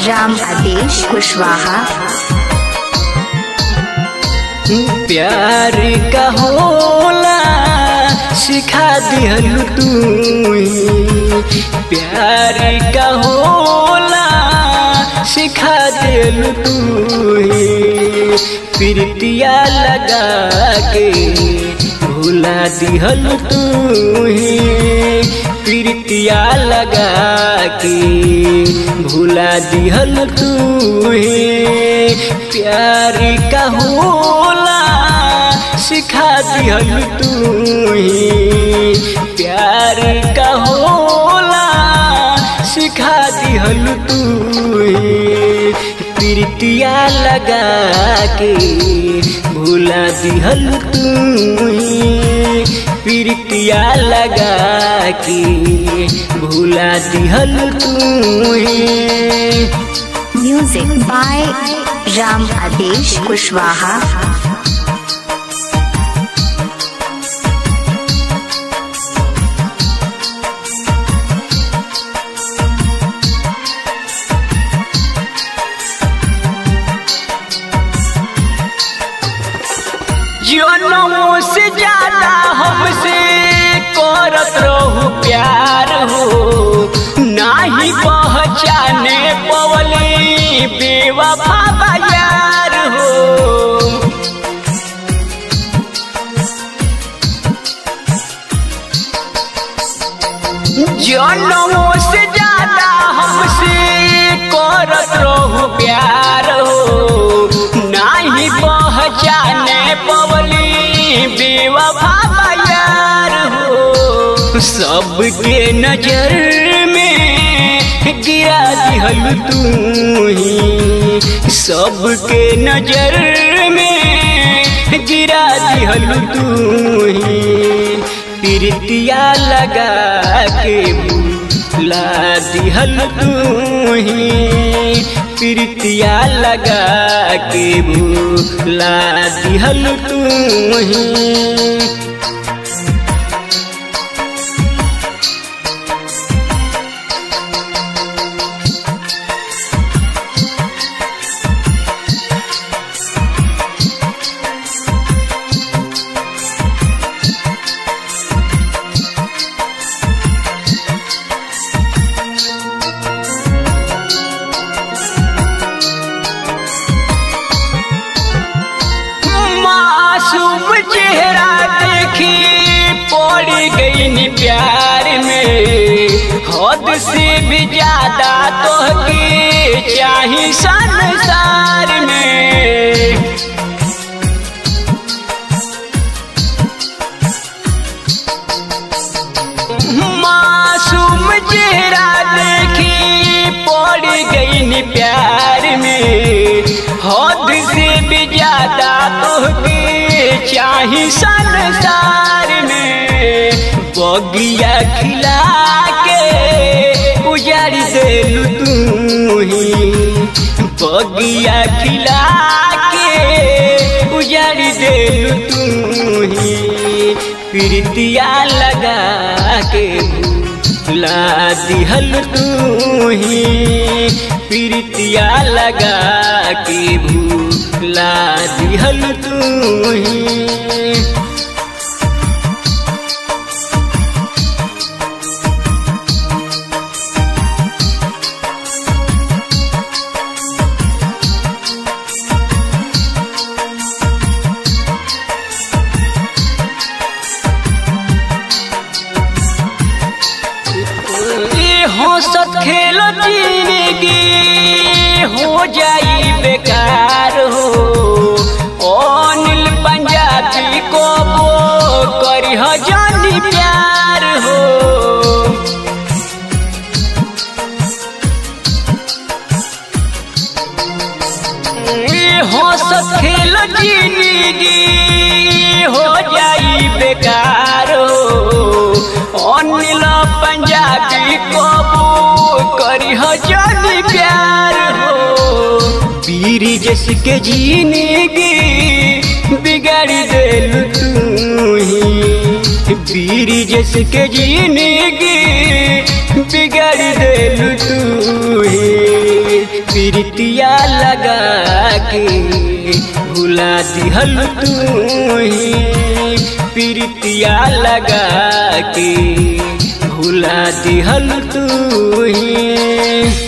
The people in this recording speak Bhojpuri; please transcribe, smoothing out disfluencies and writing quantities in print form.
राम आदेश कुशवाहा। प्यार का होला सिखा दिहलु तू ही, प्यार का होला सिखा दिहलु तू ही, प्रीतिया लगा के भुला दिहलु तू ही, प्रीतिया लगा के भुला दिहलु तू ही, प्यार का होला सिखा दिहलु तू ही, प्यार का होला सिखा दिहलु तू ही, प्रीतिया लगा के भुला दिहलु तू ही, प्रीतिया लगा के भुला दिहलु तू ही। म्यूजिक बाय राम आदेश कुशवाहा। जनों से ज्यादा हमसे करत रहू प्यार हो, नाही पहचाने पवली बेवफा यार हो। जनों से ज्यादा हमसे करत रहू प्यार हो, नाही पहचाने पवली बेवफा यार हो। सबके नजर में गिरा दिहलु तू ही, सबके नजर में गिरा दिहलु तू ही, प्रीतिया लगा के भुला दिहलु तू ही, प्रीतिया लगा के भुला दिहलु तू ही। मासूम चेहरा देखी पड़ गई नी प्यार में, हद से भी ज्यादा तोहके चाही संसार में। मासूम चेहरा देखी पड़ गई नी प्यार में, हद से भी ज्यादा तोहके चाही संसार में। बगिया खिला के उजाड़ देलु तू ही, बगिया खिला के उजाड़ देलु तू ही, प्रीतिया लगा के भुला दिहलु तू ही, प्रीतिया लगा के भुला दिहलु तू ही। हंसत खेलो जिंदगी हो जाई बेकार हो, अनिल पंजाबी को वो करी जानी प्यार हो। हंसत खेलो जिंदगी हो जाई बेकार हो, अनिल पंजाबी को करी जानी प्यार हो। पीर जिसके जिंदगी बिगाड़ देलु तू ही, पीर जिसके जिंदगी बिगाड़ देलु तू ही, प्रीतिया लगा के भुला दिहल तू ही, प्रीतिया लगा के भुला दिहल तू ही।